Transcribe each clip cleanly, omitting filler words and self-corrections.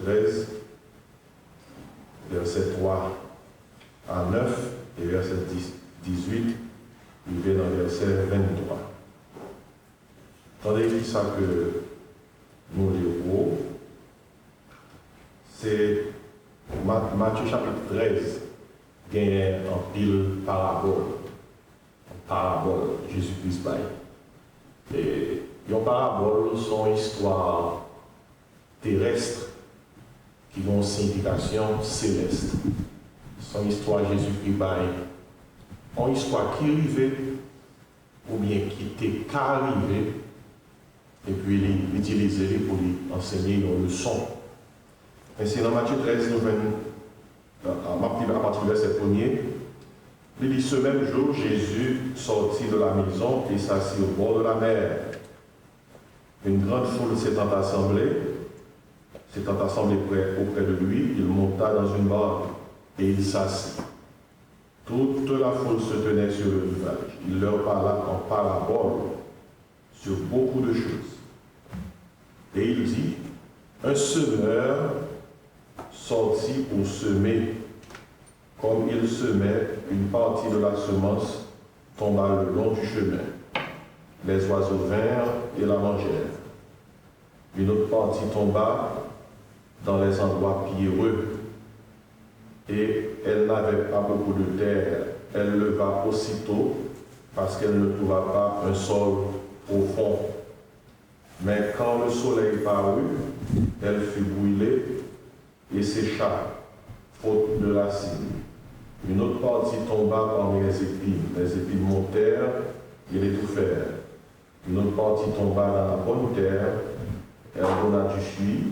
13, verset 3 à 9 et verset 18, il vient dans verset 23. Tandis que ça que nous lirons, c'est Matthieu chapitre 13, gagne en pile parabole. Jésus-Christ bail. Et les paraboles sont histoires terrestres qui ont une signification céleste. Son histoire Jésus-Christ bail. Une histoire qui arrivait ou bien qui était qu'arrivée et puis l'utiliser pour lui enseigner une leçon. Ainsi dans Matthieu 13, nous venons à partir du verset 1er. Il dit ce même jour, Jésus sortit de la maison et s'assit au bord de la mer. Une grande foule s'étant assemblée auprès de lui, il monta dans une barque et il s'assit. Toute la foule se tenait sur le rivage. Il leur parla en parabole sur beaucoup de choses. Et il dit, un semeur sortit pour semer. Comme il semait, une partie de la semence tomba le long du chemin. Les oiseaux vinrent et la mangèrent. Une autre partie tomba dans les endroits pierreux. Et elle n'avait pas beaucoup de terre. Elle leva aussitôt parce qu'elle ne trouva pas un sol profond. Mais quand le soleil parut, elle fut brûlée et sécha, faute de racines. Une autre partie tomba parmi les épines montèrent et l'étouffèrent. Une autre partie tomba dans la bonne terre, elle donna du fruit,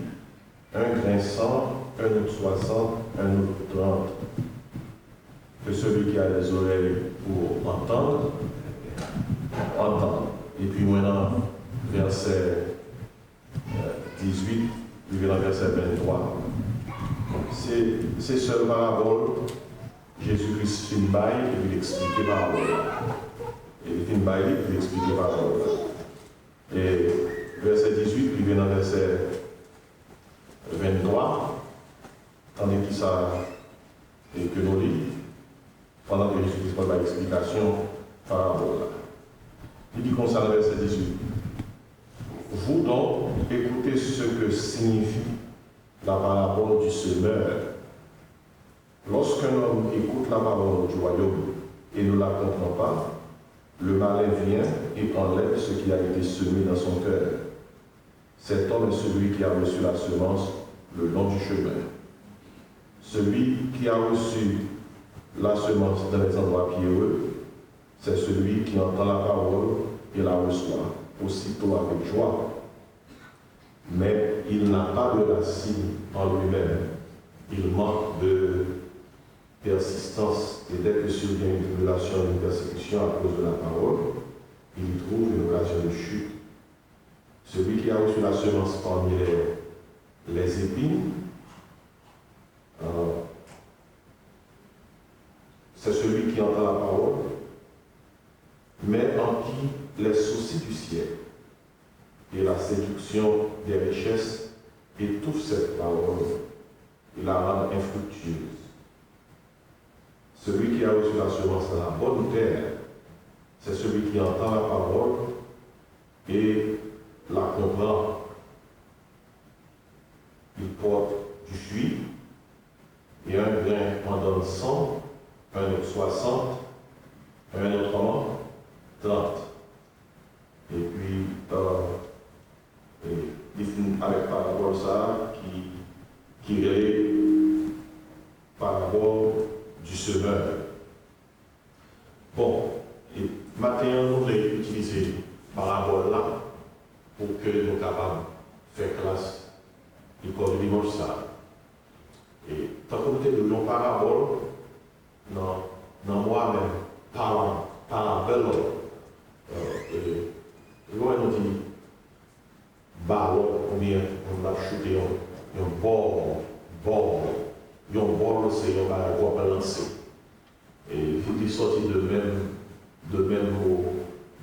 un grain 100, un autre 60, un autre 30. Que celui qui a des oreilles pour entendre, entende. Et puis maintenant, verset 18, puis dans verset 23. C'est seul parabole. Jésus-Christ fait une baille et il explique parabole. Et il fait une baille et il explique parabole. Et verset 18, puis vient dans verset 23, tandis que ça et que nous lisons, pendant que Jésus-Christ parle de l'explication parabole. Il dit comme ça dans verset 18. Vous donc, écoutez ce que signifie la parabole du semeur. Lorsqu'un homme écoute la parole du royaume et ne la comprend pas, le malin vient et enlève ce qui a été semé dans son cœur. Cet homme est celui qui a reçu la semence le long du chemin. Celui qui a reçu la semence dans les endroits pierreux, c'est celui qui entend la parole et la reçoit aussitôt avec joie. Mais il n'a pas de racine en lui-même. Il manque de persistance et dès que survient une tribulation, une persécution à cause de la parole, il trouve une occasion de chute. Celui qui a reçu la semence parmi les épines, c'est celui qui entend la parole, mais en qui les soucis du ciel et la séduction des richesses étouffent cette parole et la rendent infructueuse. Celui qui a reçu la semence dans la bonne terre, c'est celui qui entend la parole et la comprend. Il porte du fruit et un grain en donne 100, un autre 60, un autre 30. Et puis, il finit avec parabole ça qui est parabole du semeur. Bon, et maintenant, nous allons utiliser parabole là pour que nous soyons capables de faire classe l'école du dimanche ça. Et tant que nous avons une parabole, dans moi-même, parabole, loin nous dit ballon, ou bien on a chuté un bord, c'est un ballon balancé. Et il est sorti de même mot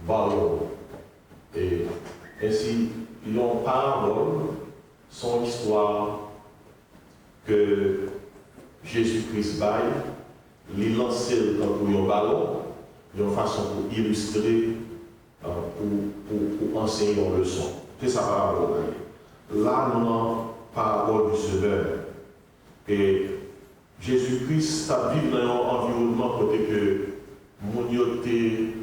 ballon. Et ainsi, les paraboles sont histoire que Jésus-Christ baille, il lance dans un ballon, d'une façon pour illustrer, pour enseigner une leçon. C'est sa parabole. Là, nous avons la parabole du Semeur. Et Jésus-Christ a vécu dans un environnement côté que mon était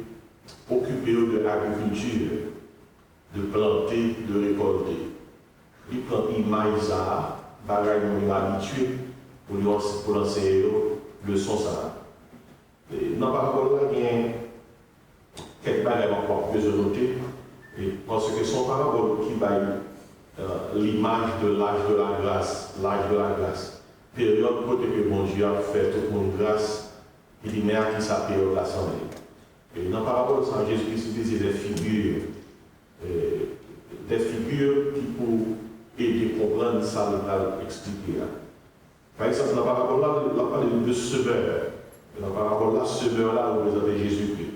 occupé de l'agriculture, de planter, de récolter. Il prend l'image ça, bagaille nous habitué pour l'enseigner leçon ça. Dans la parabole, il y a quelques bagages encore besoin de noter, parce que son parabole qui baille l'image de l'âge de la grâce, période côté que mon Dieu a fait toute mon grâce, il dit mais à qui sa période l'assemblée. Et dans la parabole, Jésus-Christ utilisait des figures qui pour aider à comprendre ça, à expliquer. Par exemple, dans la parabole là, il a parlé de semeur. Dans la parabole là, semeur là représentait Jésus-Christ.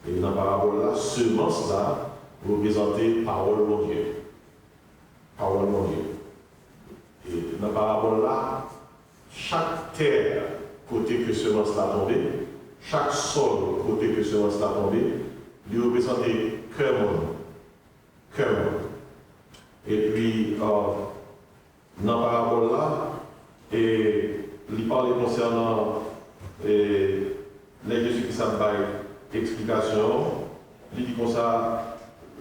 Et dans la parabole là, semence là représentait parole de Dieu. Parole de Dieu. Et dans la parabole là, chaque terre, côté que semence là tombé, chaque sol, côté que semence là tombé, il représentait cœur monde. Cœur monde. Et puis, dans la parabole là, il parlait concernant les Jésus qui savent explication, il dit comme ça,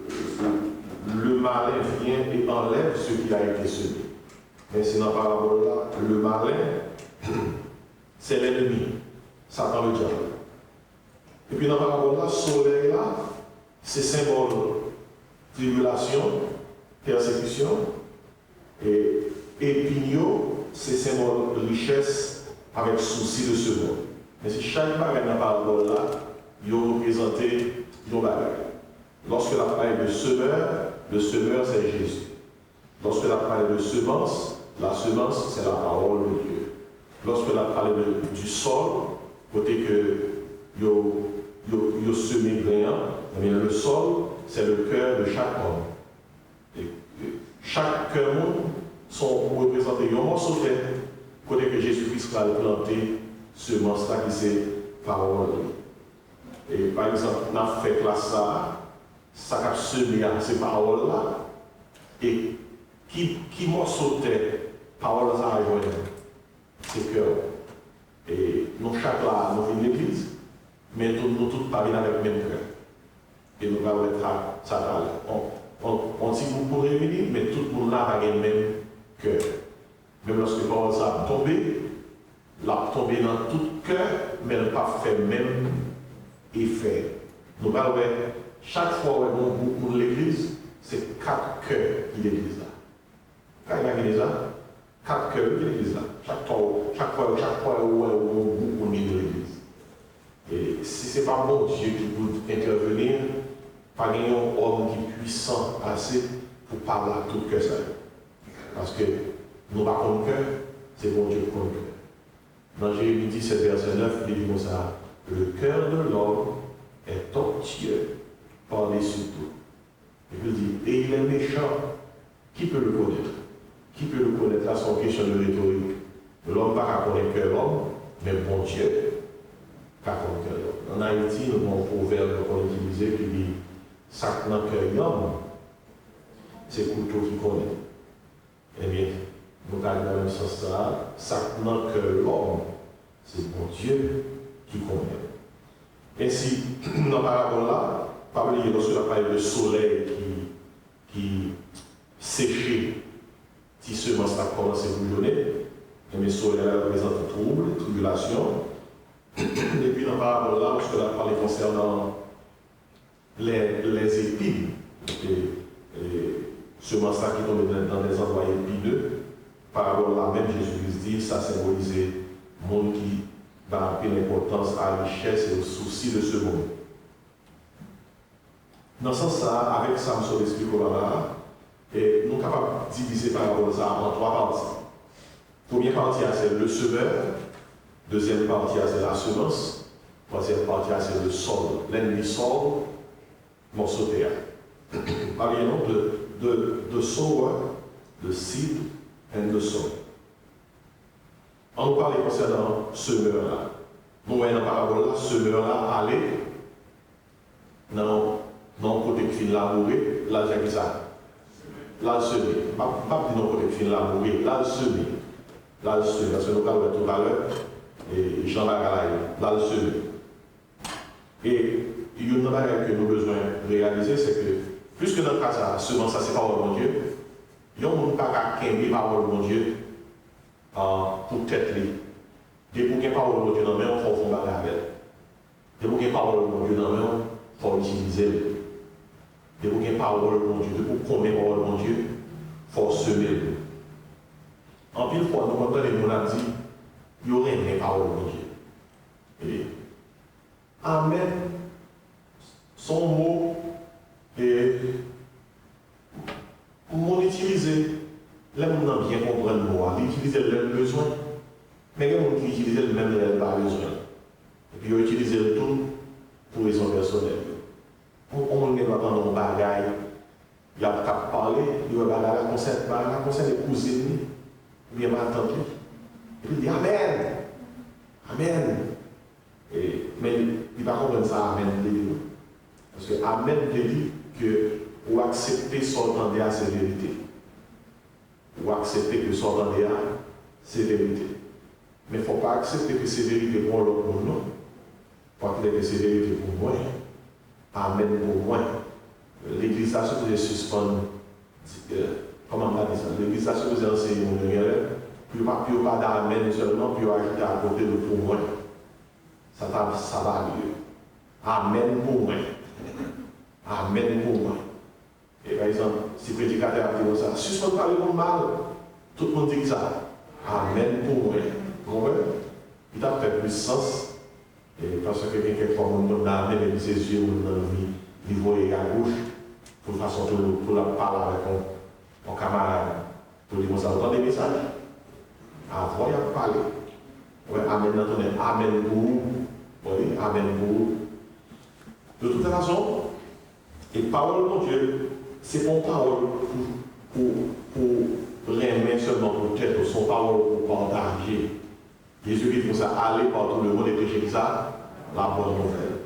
le malin vient et enlève ce qui a été semé. Mais c'est dans la parabole là, le malin, c'est l'ennemi, Satan le diable. Et puis dans la parabole là, le soleil là, c'est symbole tribulation, persécution, et épigneau, c'est symbole de richesse avec souci de ce monde. Mais si chaque bagage dans la parabole là, il représente nos bagages. Lorsque la parole de semeur, le semeur c'est Jésus. Lorsque la parole de semence, la semence c'est la parole de Dieu. Lorsque la parole du sol, côté que yo semé brillant, le sol c'est le cœur de chaque homme. Et chaque cœur monde sont représentés un morceau de terre, côté que Jésus-Christ va planter semence là qui c'est parole. Et par exemple, on a fait classe ça a semé à ces paroles là, et qui morceau de terre, parole ça a joué, c'est cœur. Et nous chaque là, nous venons l'église, mais nous tous pas venir avec le même cœur. Et nous allons être ça on dit vous pourrez venir, mais tout le monde là a le même cœur. Même lorsque parole ça a tombé, l'a tombé dans tout cœur, mais elle n'a pas fait même effet. Nous allons chaque fois où on l'église, c'est 4 cœurs qui l'église là. Quand il y a l'église là, 4 cœurs qui l'église là. Chaque fois où on est de l'église. Et si ce n'est pas bon Dieu qui peut intervenir, pas un homme qui est puissant assez pour parler à tout cœur ça. Parce que nous n'avons pas de cœur, c'est bon Dieu pour le cœur. Dans Jérémie 17, verset 9, il dit comme ça, le cœur de l'homme est tortueux par-dessus tout. Et il dit, et il est méchant. Qui peut le connaître? Qui peut le connaître? Là, c'est une question de rhétorique. L'homme ne va pas connaître l'homme, mais bon Dieu va connaître l'homme. En Haïti, nous avons un proverbe qu'on utilise qui dit, sac dans le cœur l'homme, c'est couteau qui connaît. Eh bien, nous avons dans le même sens là, sac dans le cœur l'homme, c'est bon Dieu qui connaît. Ainsi, dans la parabole là, pas oublier lorsque la parole de soleil qui séchait, si seulement ça a commencé à bouillonner, et le soleil représente trouble, tribulation. Et puis dans la parabole là, lorsque la parole concernant les épines, semences qui tombent dans des endroits épineux, parabole là même, Jésus dit, ça symbolisait le monde qui va appeler l'importance à la richesse et au souci de ce monde. Dans ce sens-là, avec ça, nous explique là, et nous sommes capables de diviser parabole ça en 3 parties. Première partie, c'est le semeur. Deuxième partie, c'est la semence. Troisième partie, c'est le sol. L'ennemi sol, morceau de terre. Par exemple, de sower, the seed and the soul. On nous parle concernant semeur-là. Nous voyons dans la parabole là, semeur-là, aller dans le côté qui finit labourer, là, j'ai dit ça. Là, le semer. Pas dire non côté qui finit labourer, là, le semer. Là, le semer. Parce que nous parlons tout à l'heure, et Jean Lagalaï, là, le semer. Et il y a une chose que nous avons besoin de réaliser, c'est que, puisque dans le cas, ça, semence, ça, c'est pas le bon Dieu, il y a un monde qui n'a pas qu'un parole de mon Dieu pour tête libre. Dès pour qu'il y ait parole de mon Dieu dans la main, il faut faire un avec. Dès pour qu'il y ait parole de mon Dieu dans la main, il faut utiliser. Dès pour qu'il y ait parole de mon Dieu, dès pour qu'on ait parole de mon Dieu, il faut semer. En pile fois, nous entendons les gens dire, il y aurait une parole de mon Dieu. Et, Amen. Son mot est on utilise, là on a bien comprendre le mot, on utilise le besoin, mais il y a des gens qui utilisent le même le pas besoin. Et puis ils utilisent le tout pour raison personnelle. On ne va pas dans un bagage, il y a qu'à parler, il y a un bagage concerne les cousines, ou bien ma tante. Et puis il dit Amen. Amen. Mais il ne va pas comprendre ça, Amen. Parce que Amen veut dire que ou accepter s'entendre à ces vérités. Ou accepter que s'entendre à ces vérités. Mais il ne faut pas accepter que ces vérités pour l'autre pour nous. Il faut accepter que ces vérités pour moi. Amen pour moi. L'église a supposé suspendre. Comment on va dire ça? L'église a supposé enseigner mon Dieu. Puis il n'y a pas d'amen seulement, puis il ajouter à côté de pour moi. Ça va mieux. Amen pour moi. Amen pour moi. Et par exemple, si le prédicateur a dit ça, suspendre parler pour mal, tout le monde dit ça. Amen pour moi. Vous comprenez? Il a fait plus sens. Et parce que quelquefois, on a amené ses yeux dans la vie, il voit à gauche, pour façon pour la parler avec mon camarade, pour dire ça, vous entendez des messages? Avant, il a parlé. Ouais, amen, attendez, amen pour vous. Oui, amen pour vous. De toute façon, et parole de mon Dieu, c'est pas une parole pour remettre seulement pour tête, son parole pour partager. Jésus dit comme ça, aller par tout le monde et prêcher ça, la bonne nouvelle.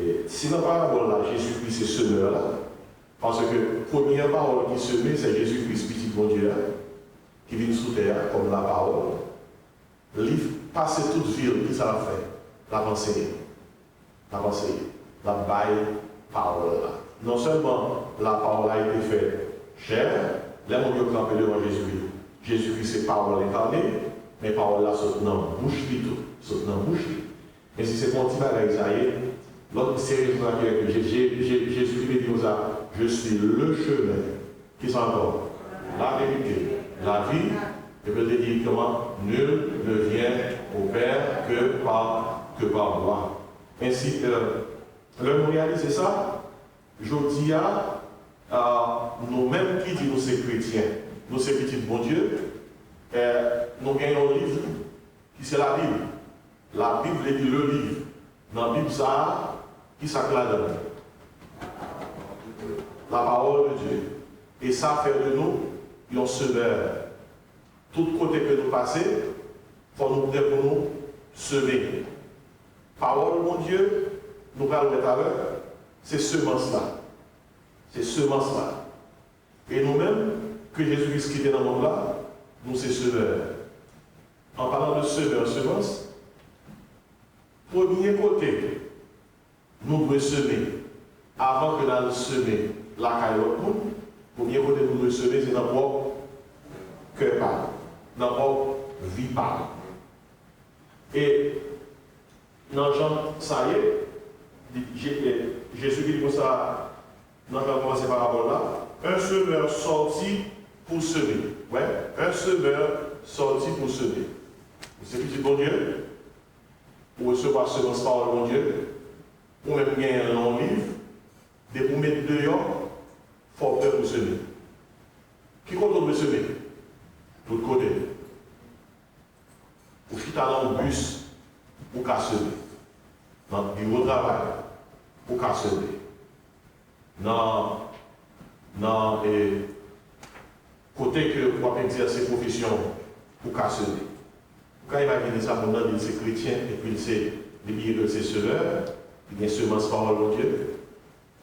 Et si dans la parole là, Jésus-Christ est semeur là, parce que la première parole qui se met, c'est Jésus-Christ, petit bon Dieu, qui vient sous terre comme la parole. Il passe toute ville, qui ça l'a fait? La pensée. La pensée. La baille parole là. Non seulement la parole a été faite chère, là on peut camper devant Jésus. Jésus-Christ c'est parole incarnée, mais parole là saute dans la bouche tout, saute dans la bouche. Mais si c'est mon petit bagage, ça y est, l'autre sérieusement que Jésus-Christ dit comme ça, je suis le chemin, qui sont encore la vérité, la vie, et peut te dire comment nul ne vient au Père que par moi. Ainsi, le réaliser ça, je dis à nous-mêmes qui disons nous sommes chrétiens, nous sommes petits de bon Dieu, nous gagnons un livre qui c'est la Bible. La Bible est le livre. Dans la Bible, ça, qui s'acclame la parole de Dieu. Et ça fait de nous un semeur. Tout côté que nous passons, il faut nous prêter pour nous semer. Parole de mon Dieu, nous parlons tout à l'heure, c'est semence-là. C'est semence-là. Et nous-mêmes, que Jésus-Christ qui est dans le monde-là, nous c'est semeur. En parlant de semeur, semence, premier côté, nous devons semer. Avant que nous semer la caillotte, premier côté, nous devons semer, c'est dans notre cœur, dans notre vie. Et dans Jean, ça y est, Jésus dit comme ça, dans Jean, commencer par rapport là, un semeur sorti pour semer. Ouais, un semeur sorti pour semer. C'est petit bon Dieu, pour recevoir semence par le bon Dieu, pour même gagner un long livre, de pour mettre dehors, il faut faire pour semer. Qui compte on veut semer? Tout côté. Pour quitter dans le bus, pour qu'à semer. Dans le bureau de travail, pour qu'à semer. Dans côté que vous pouvez exercer profession, pour qu'à semer. quand il va dire ça, mon nom, il c'est chrétien, et puis c'est que c'est semeur, il y a semence parole de Dieu,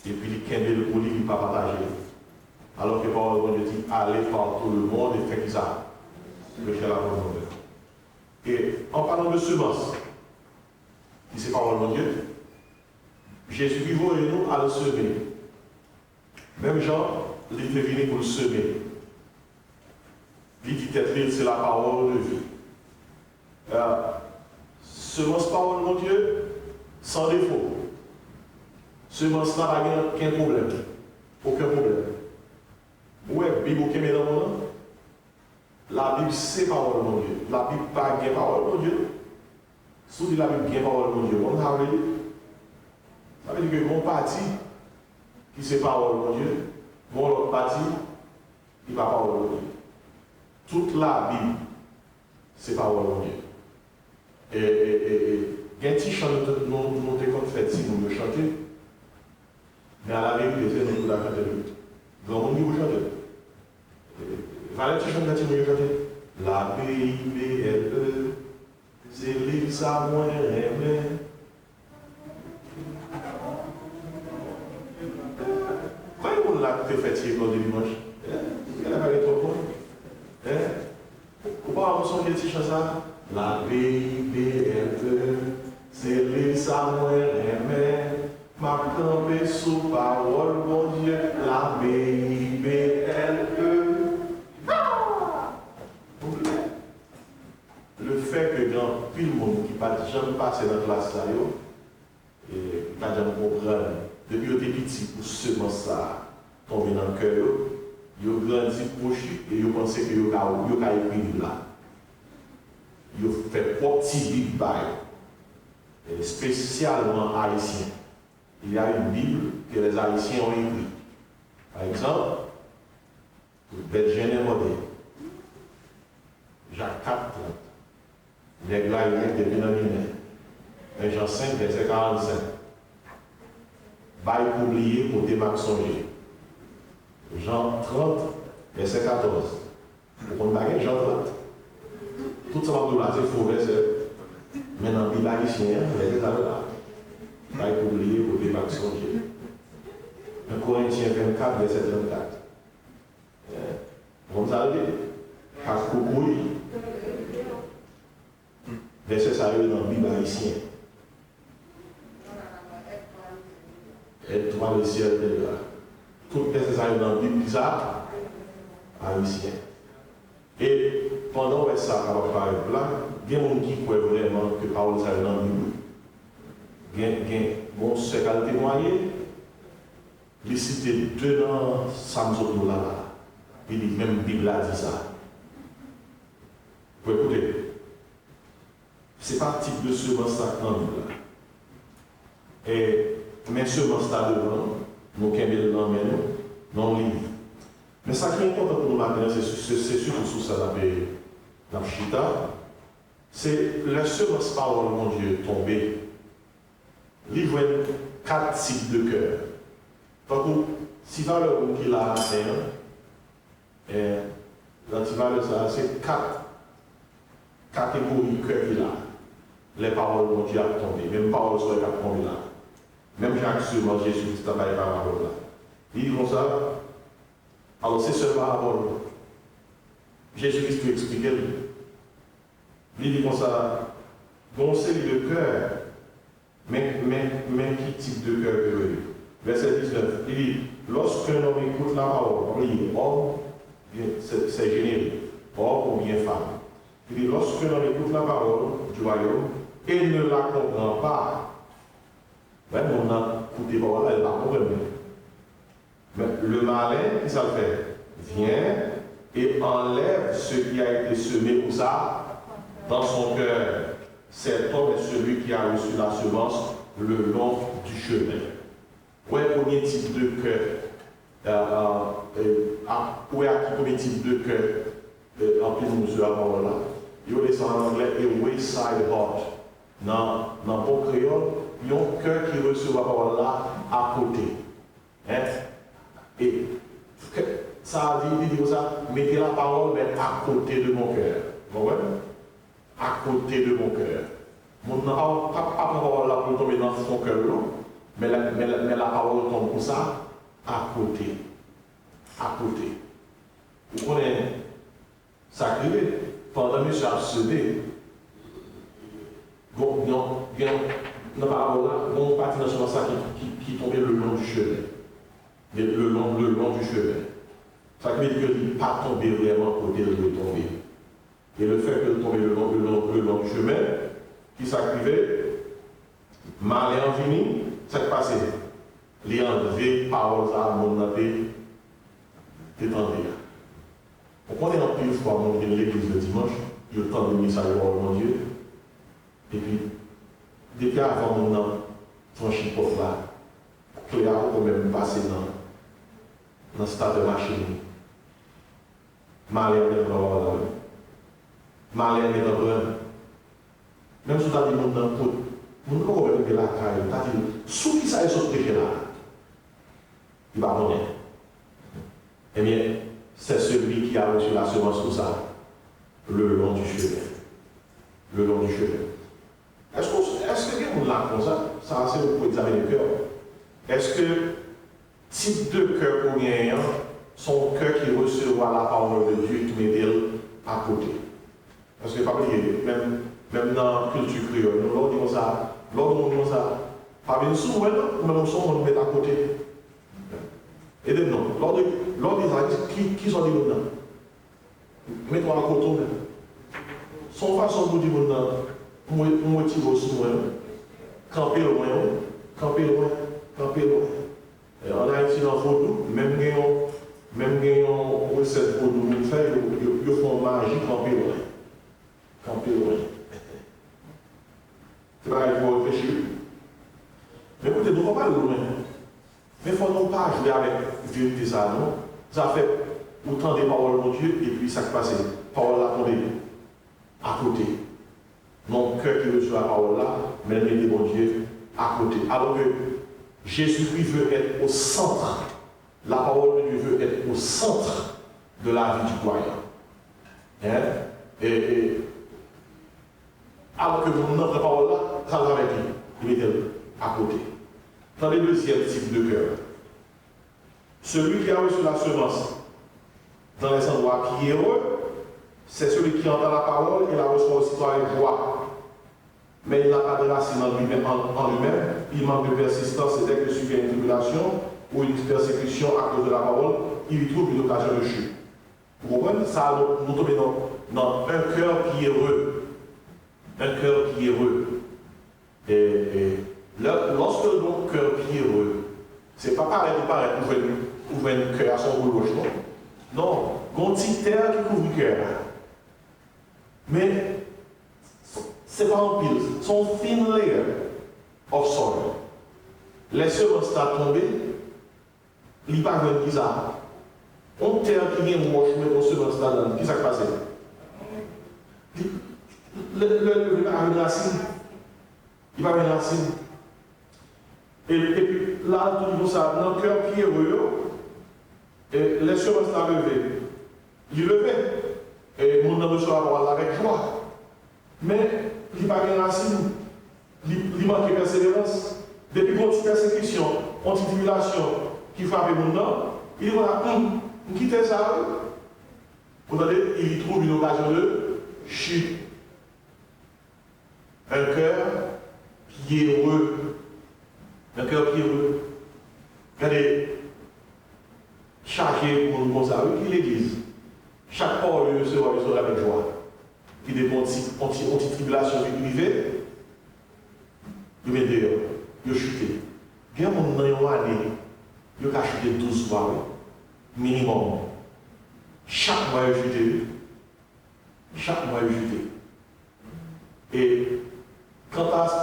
et puis il a le pour lui, il ne pas partager. Alors que parole de Dieu dit, allez par tout le monde et faites ça. Prêchez la parole de Dieu. Et en parlant de semence, qui c'est parole de Dieu, Jésus dit, vous et nous à le semer. Même Jean, il est venu pour le semer. Il dit que c'est la parole de vie. Semence parole de Dieu, sans défaut. Semence n'a pas aucun problème. Aucun problème. Ouais, Bible qui met dans mon nom. La Bible c'est parole de Dieu. La Bible pas gain parole de Dieu. Si vous dites la Bible gain parole de Dieu, on a dit. Ça veut dire que mon parti, qui c'est parole de Dieu, mon autre parti, il va parole de Dieu. Toute la Bible, c'est parole de Dieu. Et il y a un petit chant que nous avons fait si nous le chanter. Mais à la vérité, c'est nous qui l'avons chanté. Grand monde qui vous chante. Valait tu chantes quand tu me chantes. La BIBLE, c'est l'Isa moins aimé. Quand on l'a fait l'école de dimanche, elle a parlé trop bon. Pourquoi on s'en fait petit ça? La BIBLE, c'est l'Isa moins aimé. Ma campé sous parole, mon Dieu, la BIBLE. Le fait que dans tout le monde qui n'a jamais passé dans la classe, et qui n'a jamais compris, depuis que tu es petit, pour seulement ça tomber dans le cœur, ils ont grandi proche et ils ont pensé que ils ont écrit là. Ils ont fait un petit Bible, spécialement haïtien. Il y a une Bible que les Haïtiens ont écrite. Par exemple, Benjamin Modé, Jacques 4, les glaïens de Pénamine, Jean 5, verset 45. Bail oublié pour démarquer songer. Jean 30, verset 14. Vous comprenez Jean 30? Tout ça va là, c'est faux verset. Maintenant, il y a des Haïtiens, les là. Bail oublié pour démarquer songer. 1 Corinthiens 24, verset 34. Vous savez, à Koukoui, verset ça dans la Bible haïtienne. Et toi, le ciel de là. Tout verset ça dans la Bible bizarre, haïtien. Et pendant que ça va parler là, il y a des gens qui croient vraiment que parole ça dans la Bible. Il y a mon secret témoigné, il cite deux dans Samson là. Il dit même Bible a dit ça. Vous écoutez, ce n'est pas le type de semence dans la Bible. Mais semence là devant, nous avons mis dans le livre. Mais ce qui est important pour nous maintenant, c'est surtout sur ça la chita, c'est la semence parole, mon Dieu, tombée. Livre 4 types de cœur. Donc, si valeur qu'il a à faire, l'antivaleur, c'est 4 catégories de cœur qu'il a. Les paroles vont dire à tomber, même paroles sont à tomber là. Même Jacques sur Jésus Christ n'a pas les paroles là. Il dit comme ça, alors c'est ce parole. Jésus Christ peut expliquer. Il dit comme ça, bon c'est le cœur, mais qui type de cœur que lui? Verset 19, il dit, lorsqu'un homme écoute la parole, il homme, c'est générique, homme ou bien femme. Il dit, lorsqu'un homme écoute la parole du royaume et ne la comprend pas, ben, on a écouté la parole, elle va comprendre. Mais le malin, qui ça le fait? Vient et enlève ce qui a été semé pour ça dans son cœur. Cet homme est celui qui a reçu la semence le long du chemin. Où est le premier type de cœur? Où est le premier type de cœur? En plus, nous sommes à là. Il y a des en anglais, a wayside heart. Dans le bon créole, il y a un cœur qui reçoit la parole là à côté. Hein? Et ça dit ça, mettez la parole mais à côté de mon cœur. Vous voyez? À côté de mon cœur. Mon pas parole là pour tomber dans son cœur, mais la parole tombe comme ça, à côté. À côté. Vous connaissez ça qui est, pendant que je suis dans la parole là, on partit dans ce sens qui tombait le long du chemin. Le long du chemin. Ça veut dire qu'il n'est pas tombé vraiment côté de tomber. Et le fait qu'il tombe le long du chemin, qui s'activait, mal et infini, ça qui passait. Les enlever, paroles à mon âme, détendre. On connaît en pile fois, on vient l'église le dimanche, il y a le temps de message de mon Dieu. Et puis, depuis avant mon âme, franchi pour là, Cléa peut même passer dans le stade de machine. Mal et dans le même si tu as dit mon âme, mon âme va venir la caille, tu as dit, sous qui ça est sauté là, il va donner. Eh bien, c'est celui qui a reçu la semence pour ça, le long du chemin. Le long du chemin. Est-ce que quelqu'un l'a comme ça? Ça, c'est pour examiner le cœur. Est-ce que type de cœur qu'on a, son cœur qui recevra la parole de Dieu qui met à côté? Parce que, pas oublier, même dans la culture créole, nous l'on dit ça, pas bien souvent, mais nous sommes on met à côté. Et de non, lors des amis, qui sont des gens? Mets-toi à côté même. Son façon de dire maintenant, motive aussi moi, camper loin. Et en Haïti, dans le photo, même gagnant recette pour nous faire, ils font magie camper loin. C'est pareil pour réfléchir. Mais écoutez, nous ne pas loin. Mais il ne faut non pas jouer avec vérité ça, non? Ça fait autant des paroles de Dieu, et puis ça qui passe, parole là tombée à côté. Non, cœur qui reçoit la parole là, mais mettez mon Dieu à côté. Alors que Jésus-Christ veut être au centre. La parole de Dieu veut être au centre de la vie du croyant. Hein? Alors que notre parole là, ça va avec lui. Il mettez à côté. Dans le deuxième type de cœur, celui qui a reçu la semence dans les endroits qui est heureux, c'est celui qui entend la parole et la reçoit aussi par une joie. Mais il n'a pas de racine en lui-même, il manque de persistance et dès que suivit une tribulation ou une persécution à cause de la parole, il y trouve une occasion de chute. Vous comprenez? Ça, nous tombons dans un cœur qui est heureux. Un cœur qui est heureux. Et lorsque notre cœur qui est heureux, ce n'est pas pareil pour ouvrir un cœur à son bout gauche, non. Non, il y a une petite terre qui couvre le cœur. Mais ce n'est pas un pile, c'est un thin layer of soil. Les semences sont tombées, il n'y a pas de bizarre. On terre qui vient moche, mais on semences là-dedans, qu'est-ce qui s'est passé? Le va avoir une racine. Il va avoir une racine. Et puis là, tout ça, dans le cœur qui est heureux, et les semences sont levées. Il levait. Et mon homme reçoit la parole avec joie. Mais il n'y a pas de racine. Il manque de persévérance. Depuis qu'on a persécution, anti-tribulation qui frappe mon homme, il dit voilà, on quitte ça. Vous voyez, il y trouve une occasion de chute. Un cœur qui est heureux. Un cœur qui est heureux. Regardez, chargé pour nous comme ça, qui l'église. Chaque parole sera avec joie. Qui dépend de tribulation privée, il met dehors, il a chuté. Il y a un monde dans une année, il a chuté 12 fois, minimum. Chaque mois, il a chuté. Chaque mois, il a chuté. Et quand à ce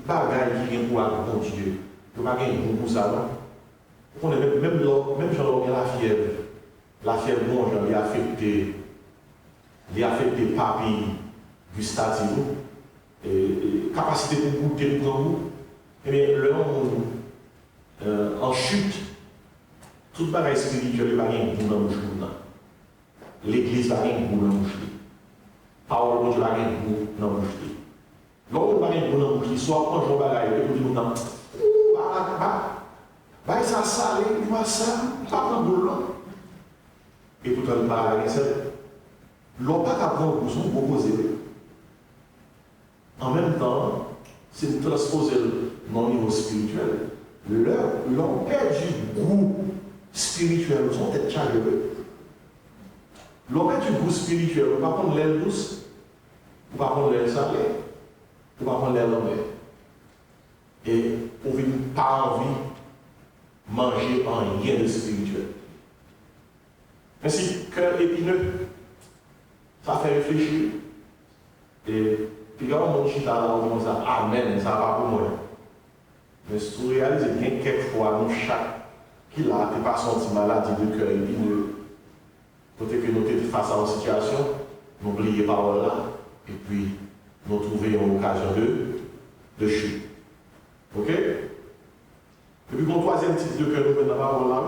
bagage qui vient pour la bon Dieu, il n'y a pas de pour ça, non? On est même genre, la fièvre. La fièvre, bon, il a affecté papilles gustatives, et capacité pour goûter pour goût. Eh bien, l'homme en chute, tout le bagage spirituel va rien pour dans le l'église va rien pour dans le parole de Dieu a un goût dans la bouche. Lorsque vous avez un goût dans la bouche, soit quand je vais et vous dites, non, bah, ça salé, il va ça, pas prendre boule là. Et pourtant, il va aller seul. L'on pas qu'à prendre goût, vous proposez. En même temps, c'est de transposer dans le niveau spirituel. L'on perd du goût spirituel, ils sont peut-être chaleureux. L'on perd du goût spirituel, on va prendre l'aile douce, on va prendre l'aile salée, on va prendre l'aile lambée. Et on n'a pas envie de manger en rien de spirituel. Ainsi, cœur épineux, ça fait réfléchir. Et puis quand on dit on commence à Amen, ça va pour moi. Mais si vous réalisez bien quelquefois, nous chaque qui n'a pas senti maladie de cœur épineux, peut-être que nous sommes face à une situation, nous oublions les paroles là, et puis nous trouvons une occasion de chute. Ok? Et puis, mon troisième titre de cœur, nous venons d'avoir parole là,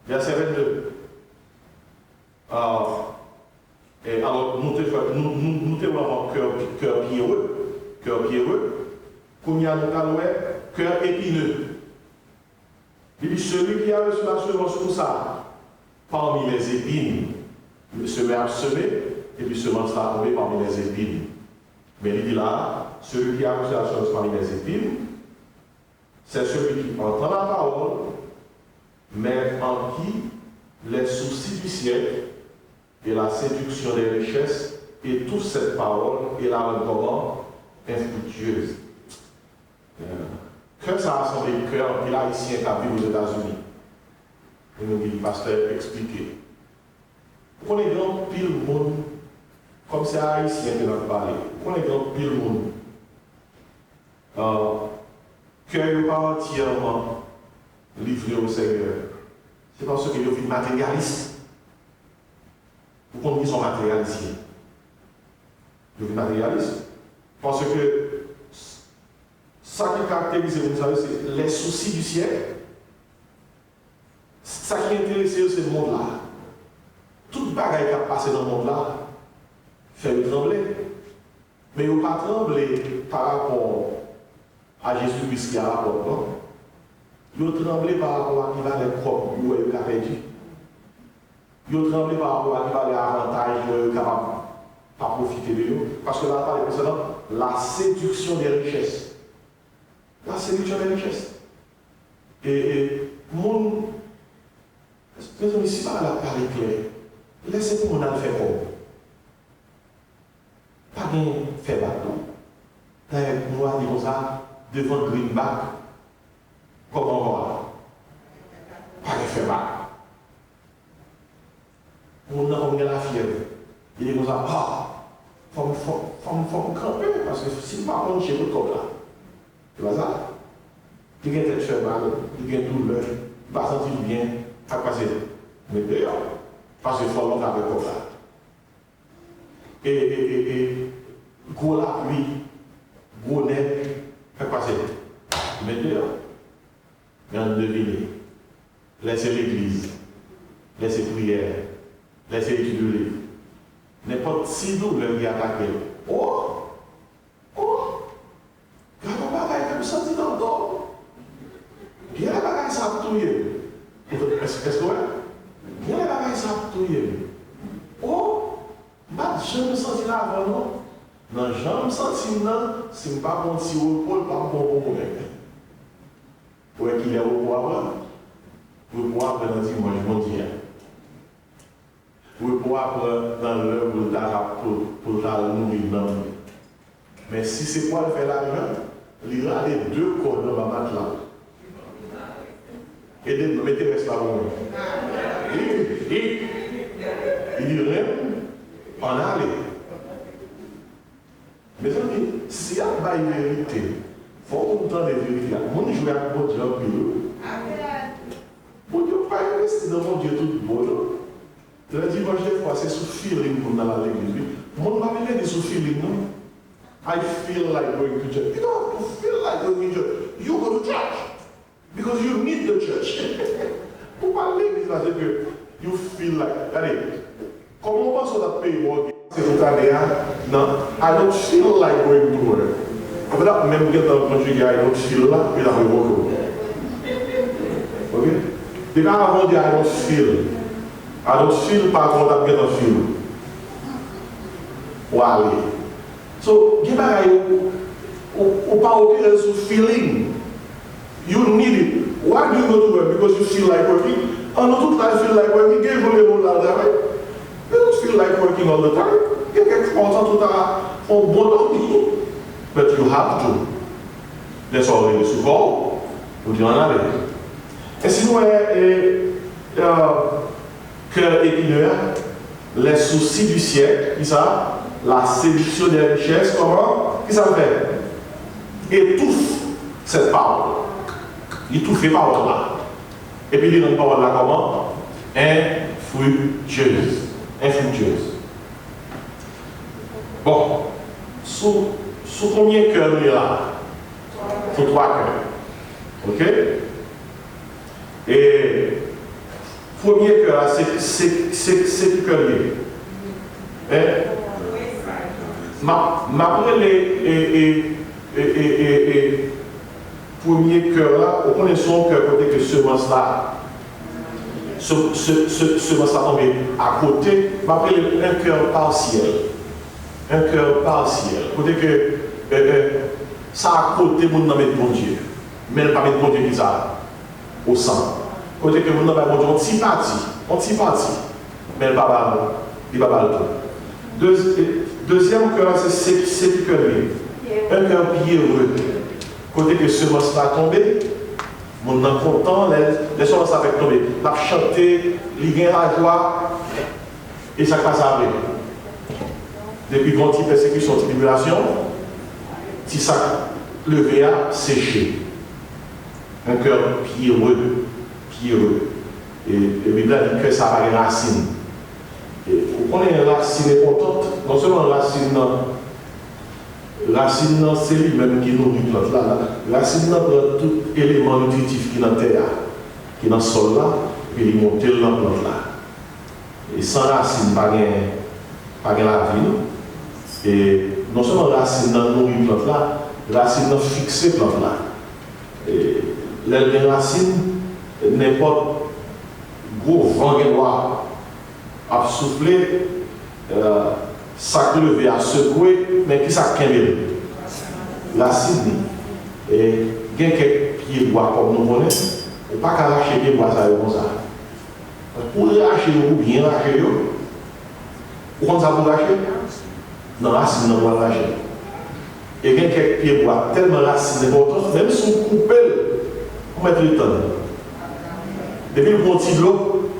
verset 22. Et alors, nous avons cœur pierreux, qu'on y a nous cœur épineux. Et puis, celui qui a reçu la semence pour ça, parmi les épines, se met à semer, et puis semence va tomber parmi les épines. Mais il dit là, celui qui a reçu la semence parmi les épines, c'est celui qui entend la parole, mais en qui les soucis du siècle et la séduction des richesses et toute cette parole et la rendement infructueuse. Que ça a rassemblé le cœur en haïtien qui a vécu aux États-Unis. Et nous dit le pasteur expliquer. Pour les grands pile monde, comme c'est haïtien qui nous parle, pour les grands pile monde, cœur n'est pas entièrement livré au Seigneur. C'est parce qu'ils ont vu matérialiste. Pourquoi ils sont matérialistes? Ils ont vu matérialiste. Parce que ça qui caractérise, vous savez, c'est les soucis du siècle. Ça qui intéresse, c'est le monde-là. Toute bagaille qui a passé dans le monde-là fait le trembler. Mais il ne pas trembler par rapport à Jésus-Christ qui a rapport, non? Il a tremblé par rapport à qui va les propres, il a perdu. Il a tremblé par rapport à qui va les avantages, il est capable de pas profiter de eux. Parce que là, on parle précédemment, la séduction des richesses. La séduction des richesses. Et mon. Mes amis, si par là, parler clair, laissez-moi on a le faire comme. Pas bien faire bateau. D'ailleurs, moi, disons ça, devant Greenback, comment on va? Pas bien faire bateau. On a comme la fièvre. Il est comme ça, faut me camper, parce que si pas on chez vous comme là, tu vois ça? Il y a tête fait mal, il y a douleur, il va sentir bien, à passer. Mais d'ailleurs, parce qu'il faut l'autre avec comme ça. Et gros la pluie, gros neige, à passer. Mais d'ailleurs, bien deviner, laissez l'église, laissez prière, laissez étudier le livre. N'importe si douleur qui attaque. Oh! Quand on va faire comme ça, dit dans le dos. Il y a des bagages qui s'abtouillent. Est-ce que ouais? Il y a des bagages qui s'abtouillent. Oh! Je me sens là avant, non? Non, je me sens là, c'est pas bon si au pôle, pas bon pour moi. Pour qu'il est au pouvoir, pour pouvoir prendre un dimanche mondial. Pour pouvoir prendre dans l'œuvre pour la nourrir dans le. Mais si c'est pour faire l'argent, il y a les deux corps dans ma matelas. Et de me mettre reste là pour moi. Il dit rien, en aller. Mes amis, s'il y a une vérité, il faut qu'on entende les vérités. Mon Dieu avec mon Dieu en pire. Mon Dieu pas rester dans mon Dieu tout beau. Le dimanche des fois, c'est sous feeling dans l'église. Mon mari est sous feeling, non? I feel like going to church. You don't have to feel like going to church. You go to church. Because you need the church. Pour parler l'église, c'est que you feel like. Allez, comment on pense qu'on a payé C'est tout à l'heure, non, I don't feel like going to work. Après, même quand on conjugue, I don't feel là, il a revoqué. Ok? Dès qu'avant, I don't feel. I don't feel par contre, I don't feel. Ou aller. So, il y a pas aucun feeling. You need it. Why do you go to work? Because you feel like working. And not tout le temps, feel like working. Give you le monde là, you don't feel like working all the time. You get content tout le temps for bon. But you have to. That's all it is to go. Vous dites en aller. Et si nous cœur épineux, les soucis du siècle, qui ça? La séduction des richesses, comment? Qui ça fait? Étouffe cette parole. Il étouffe cette parole là. Et puis il rend parole là comment? Infructueuse. Infructueuse. Bon. Sous combien de cœurs il y a là? Sous 3 cœurs. Ok? Et premier cœur, c'est du cœur lié. Les premier cœur là, on connaît son cœur côté que semence là. Semence là tombé à côté, m'appelle un cœur partiel. Un cœur partiel. Côté que ça à côté, mon nom est bon Dieu. Mais pas mettre bon Dieu qui ça au sang. Côté que mon nom est bon Dieu, on t'y parti. Mais il va pas le tout. Deuxième cœur, c'est du cœur. Un cœur pierreux. Côté que semence va tomber, mon nom content, les semences va tomber. La chanter, il gagne la joie, et ça passe après. Depuis grand type persécution, tribulation, si ça levé à sécher. Un cœur pierreux. Et la Bible dit que ça va une racine. Et vous connaissez une racine importante, non seulement racine, c'est lui-même qui nourrit plante là. Racine prend tout élément nutritif qui est dans la terre, qui est dans le sol là, et il monte dans la plante là. Et sans racine, pas de la vie. Et non seulement racine nourrit plante là, racine fixe plante là. Et les racines, n'importe gros vent qui doit souffler, ça lever à secouer, mais qui ça qu'elle l'acide. Et il y a quelques pieds bois comme nous connaissons, on ne peut pas arracher des bois comme ça. Pour arracher ou bien arracher, comment ça pour arracher? Non, racine, on va arracher. Et il y a quelques pieds bois tellement racine importante, même si on coupe, on met le temps. Depuis le petit de l'eau,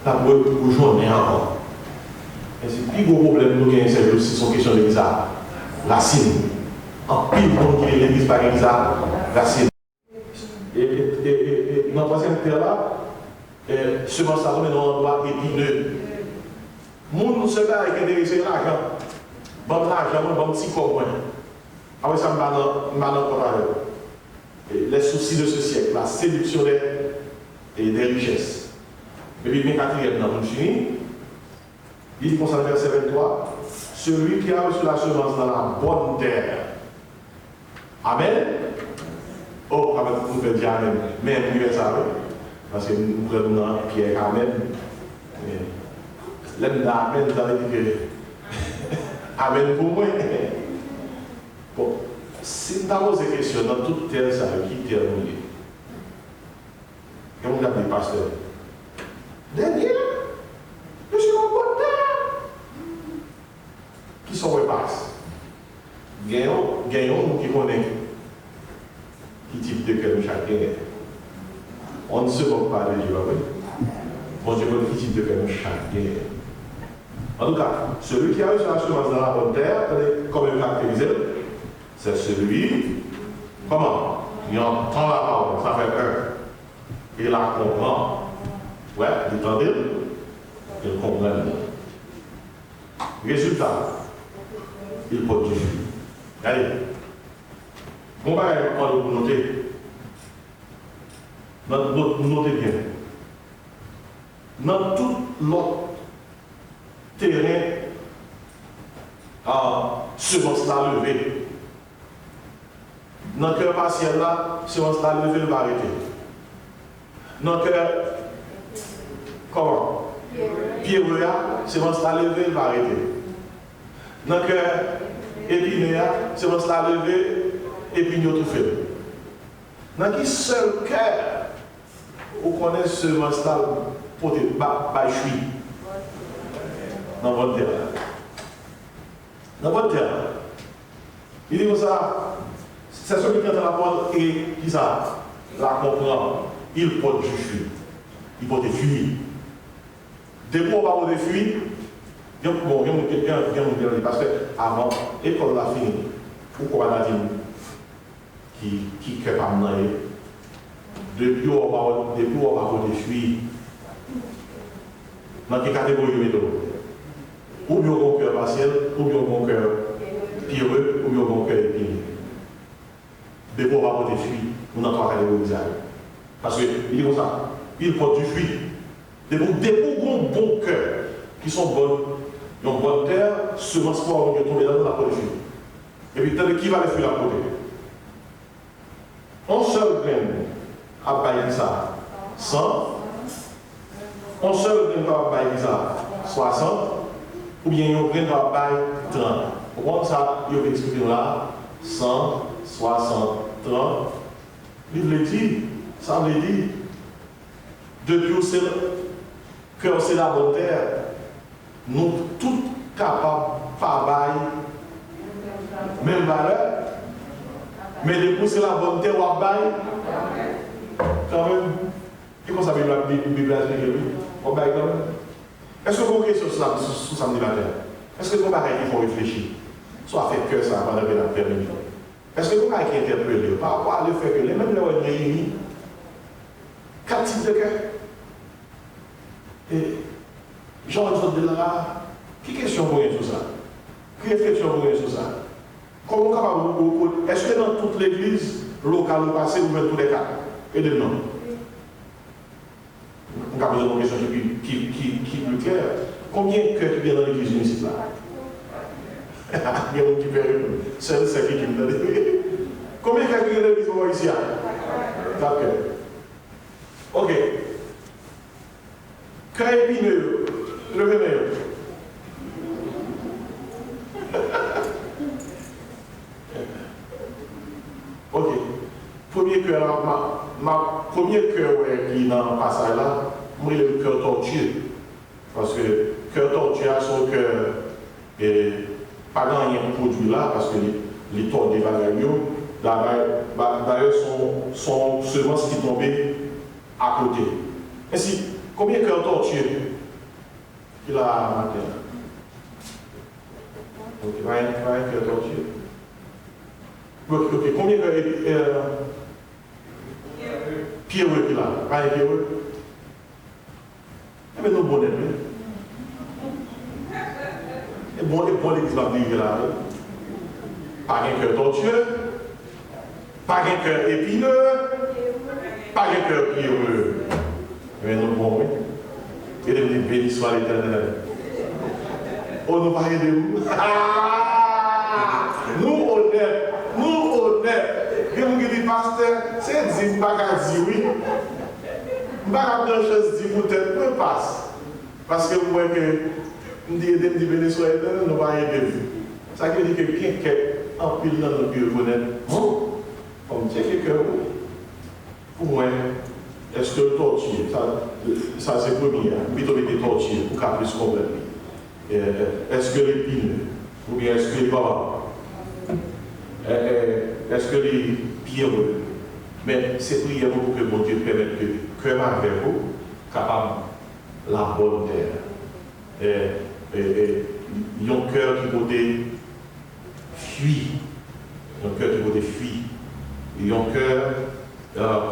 la journée encore. Et c'est le plus gros problème que nous avons, c'est aussi une question de l'église. Racine. En pile, on dit l'église par l'église, racine. Et dans la troisième terre là, semence à tomber dans un endroit épineux. Moun se gars qui intéressé l'argent. Bon l'argent, bon petit corps. Après ça, je vais dans les soucis de ce siècle, la séduction des richesses. Et puis, le quatrième dans le fini, il concerne verset 23, celui qui a reçu la semence dans la bonne terre. Amen. Oh, vous pouvez dire Amen. Mais vous ça, parce que nous prenons Pierre Amen. L'aime d'Amen, vous allez dire que Amen pour moi. Bon, si nous avons des questions dans toute terre, ça qui terre nous est. Comment vous appelez pasteur? Daniel, je suis en bonne terre. Qui sont repassés? Gagnons qui connaissent qui type de cœur chacun est. On ne se moque pas de Dieu, bon Dieu connaît qui type de cœur chacun est. En tout cas, celui qui a reçu la semence dans la bonne terre, comme il caractérise, c'est celui, comment? Il entend la parole, ça fait peur. Il la comprend. Ouais, il entend, il comprend. Résultat, il porte du fruit. Allez. Bon, bah, on va noter. Notez bien. Dans tout l'autre terrain semence la levée. Dans le cœur partiel là, semence la levée va arrêter. Dans le cœur, comment? Pierreux, semence la levée va arrêter. Dans le cœur épineux, semence la levée, épineux tout fait. Dans quel seul cœur, vous connaissez semence là pour te battre dans votre terre. Dans votre terre. Il dit comme ça, c'est celui qui est dans la porte et qui ça, la comprend, il porte du fruit. Il porte des fruits. Des mots par des fruits, bon, parce que avant, l'école l'a fini. Pourquoi on a dit qui ne peut pas mener? Depuis on va des fruits. Dans quelle catégorie de méthode? Ou bien au cœur partiel, ou bien au cœur pierreux, ou bien au cœur épineux. Des fois, on va avoir des fruits, on a trois catégories. Parce qu'il est comme ça, il porte du fruit. Des bons cœurs qui sont bonnes, ils ont bonne terre, semence pour tomber dans la peau de fruits. Et puis, qui va les fruits à côté? Un seul grain à bailler ça, 100. Un seul grain à bailler ça, 60. Ou bien un grain à bailler 30. Pourquoi ça, il y a expliqué là, 100, 60, 30. Il veut dire, ça veut dire, depuis que c'est la bonne terre, nous tous capables de faire même valeur, mais depuis c'est la bonne terre, on va bailler. Quand même, et comment ça veut dire la Bible on baille quand même. Est-ce que vous avez sur samedi matin? Est-ce que vous avez qu'il faut réfléchir? Soit fait que ça pendant que la termine. Est-ce que vous avez interpellé par rapport à le fait que les mêmes les réunis, 4 types de cœurs? Et Jean-Claude Delara, qui question pour rien sur ça? Qui réflexion pour rien sur ça? Comment capable est-ce que dans toute l'église locale ou passée, vous faites tous les cas? Et de non. On va poser une question qui est plus claire. Combien de cœurs qui viennent dans l'église municipale? Il y a un qui fait seul c'est qui me donne. Combien de cœurs qui viennent dans l'église ici? D'accord. Ok. Cœur épineux, levez-le. Ok. Premier cœur, premier cœur qui est dans le passage là, moi, le cœur tortueux. Parce que le cœur tortueux a son cœur, pas grand rien produit là, parce que les torts des valeurs, d'ailleurs, sont semences qui tombaient à côté. Ainsi, combien de cœurs tortueux qu'il a matin? Ok, rien cœur tortueux. Ok, combien de cœurs pierreux qu'il a? Pas un pierreux? Eh bien, nous bonnets. Et bon, l'église va vivre là. Pas un cœur tortueux, pas un cœur épineux, pas un cœur pierreux. Mais nous bons, oui. Et de béni soit l'Éternel. Oh, nous va aider nous. Nous honnêtes. Et vous dites, pasteur, c'est dit, je ne vais pas dire oui. Je ne vais pas dire chose dit pour tête, peu passe. Parce que vous voyez que nous disons, Venezuela, nous va aider vous. Ça veut dire que quelqu'un en pile dans notre bureau bon, comme c'est quelqu'un, pour moi, est-ce que le torture, ça c'est premier, plutôt que le torture, pour qu'à plus comprendre. Est-ce que les pines, ou bien est-ce que les babas? Est-ce que les pierreux? Mais c'est prière pour que mon Dieu permette que ma verbe capable la bonne terre. Il y a un cœur qui peut fuir. Il y a un cœur qui peut fuir. Il y a un cœur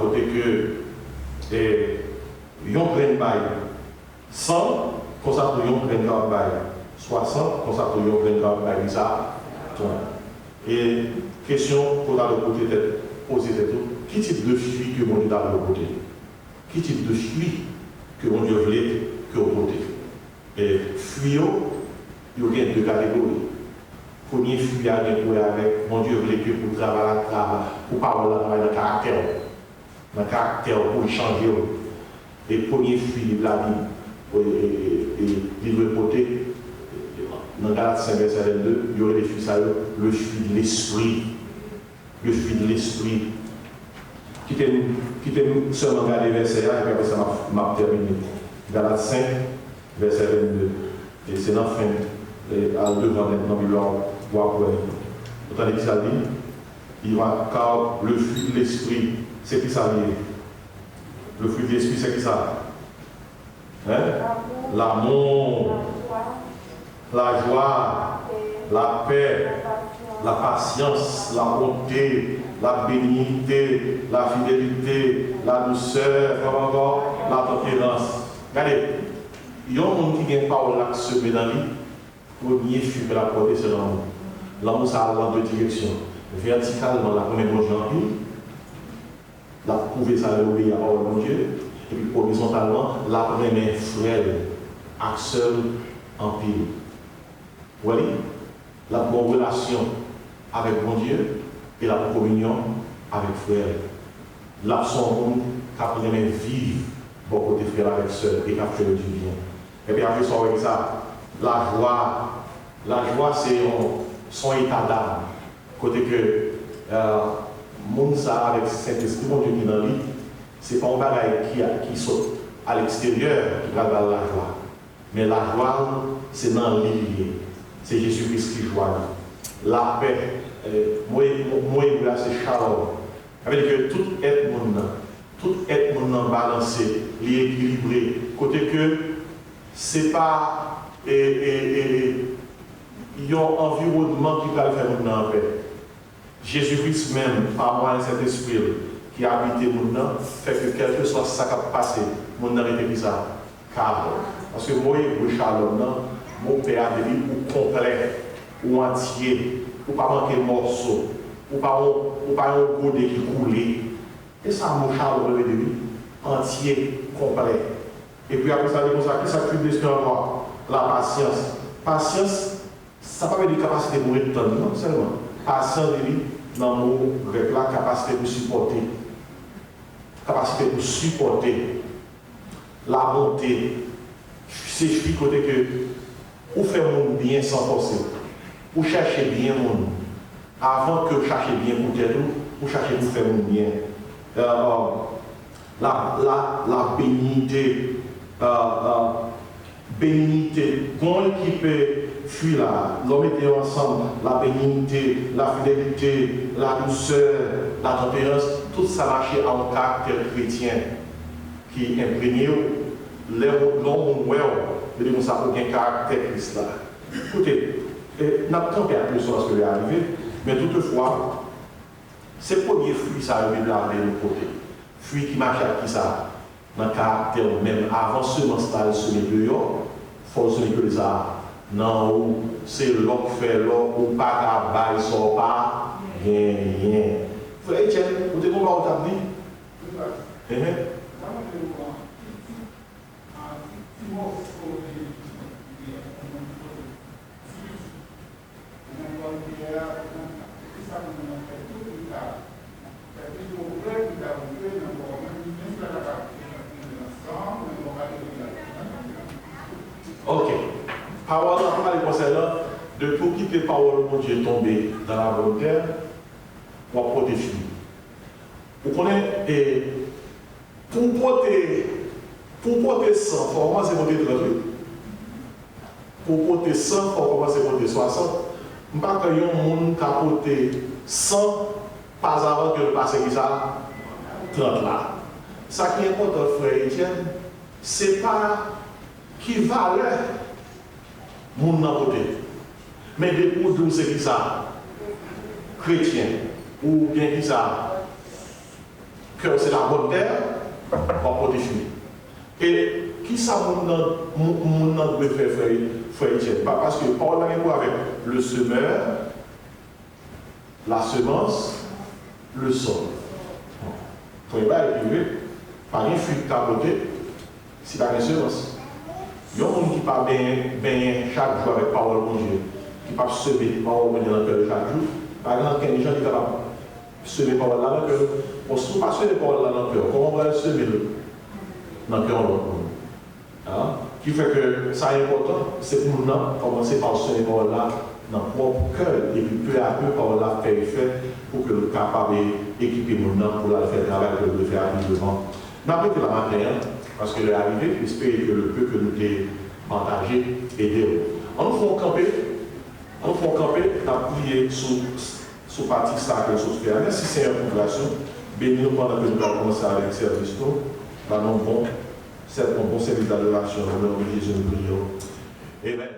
côté que il y a un plein bail. 100, comme ça pour un plein bail. 60, comme ça pour un plein bail. Ça, et question qu'on a le côté d'être posée, qui type de fruit que mon Dieu a le côté? Qui type de fruit que mon Dieu voulait que au côté? Et fruit, il y a deux catégories. Premier fruit à avec mon Dieu, voulait que pour travailler, pour parler dans le caractère. Dans le caractère, pour changer. Et premier fruit de la vie, il veut porter, dans Galates 5, verset 22, il y aurait des fruits à eux, le fruit de l'esprit. Le fruit de l'esprit. Qui t'aime seulement regarder verset 1 et puis après ça m'a terminé. Galates 5, verset 22. Et c'est la fin, à devant maintenant, il va voir pour elle. Vous entendez qui ça dit? Il va, car le fruit de l'esprit, c'est qui ça dit? Le fruit de l'esprit, c'est qui ça? Hein? L'amour, la joie, la paix, la patience, la bonté, la bénignité, la fidélité, la douceur, la tempérance. Regardez, il y a un monde qui vient par là semé dans lui, premier fut de la portée, c'est l'amour. L'amour, ça a dans deux directions. Verticalement, la première bonne gentille, la prouver ça obéir à mon Dieu, et puis horizontalement, la première frêle, axel en pile. Vous voyez? La bonne relation avec mon Dieu et la communion avec frère. L'absent qui a pris vivre beaucoup de frères avec sœurs et qui a fait du bien. Et puis après ça, avec ça, la joie c'est son état d'âme. Côté que monde ça avec Saint-Esprit, mon Dieu qui est dans lui, c'est pas un bagage qui saute à l'extérieur qui va dans la joie. Mais la joie, c'est dans l'île. C'est Jésus-Christ qui joie. La paix, moi c'est shalom. Ça veut dire que tout être monde balancé, équilibré. Côté que c'est pas il y a un environnement qui va faire monde en paix. Jésus-Christ même, par moi et cet esprit qui a habité le monde, fait que quel que soit ça qui a passé, mon monde n'arrête plus ça. Car, parce que moi, le shalom, mon père a dit ou complet, ou entier, ou pas manquer de morceaux, ou pas un goût qui coulé. Et ça, mon shalom, le début, entier, complet. Et puis après ça, il ça, qui s'active de ce qu'on la patience. Patience, ça ne veut pas dire capacité pour être non seulement. Patience, dans le mot grec, la capacité pour supporter. Capacité pour supporter. La bonté. C'est je côté que vous faites mon bien sans forcer. Vous cherchez bien mon. Avant que vous cherchez bien pour tête, vous cherchez pour faire mon bien. La bénignité. Bénignité. Comment qui peut fuir là? L'homme était ensemble. La bénignité, la fidélité, la douceur, la tempérance, tout ça marchait à un caractère chrétien qui imprégné l'homme ouais, de dire ça aucun caractère Christ là. Écoutez, n'a pas campé à plus sur ce qui est arrivé, mais toutefois, ces premiers fruits, ça arrive de la de côté. Fruits qui marchent à qui ça? Dans le caractère même avant seulement stade sur les deux, il faut se dire que ça. Non, c'est l'homme qui fait l'homme, ou pas qu'à bail, sort pas, rien. Frère Etienne, vous êtes comment vous avez dit? Ok. Parole à parler concernant de tout quitter parole mon Dieu tomber dans la bonne terre pour protéger. Vous connaissez, pour porter 100, il faut commencer à porter 38. Pour porter 100, il faut commencer à porter 60. Je ne sais pas qu'il y a un monde qui a porté 100 pas avant que le passé qui ça 30 là. Ça qui est important, frère Etienne, ce n'est pas qui valait mon côté. Mais des pour c'est qui ça? Chrétien. Ou bien qui ça? Que c'est la bonne terre, on protéger. Et qui ça mon doit faire frère Etienne? Parce que Paul a avec le semeur, la semence, le sol. Il faut pas écrire, par une fuite capoté, c'est pas une semence. Il y a un monde qui parle bien chaque jour avec parole de Dieu. qui peuvent semer parole dans le cœur chaque jour. Par exemple, quand les gens sont capables de semer parole là dans le cœur, on ne se pas semer parole là dans le cœur. Comment on va le semer dans le cœur de l'autre monde? Qui fait que ça est important, c'est pour nous commencer par semer parole là dans notre propre cœur et puis peu à peu parole là faire effet pour que nous soyons capables d'équiper nous pour la faire travail que nous devons faire devant. N'après que la matin, parce que l'arrivée, j'espère que le peu que nous avons partagé aider. On nous fait camper, on a prié sur partie ça que nous faisons. Merci Seigneur pour grâce. Bénis-nous pendant que nous allons commencer avec le service. Nous bon service d'adoration. Au nom de Jésus, nous prions. Amen.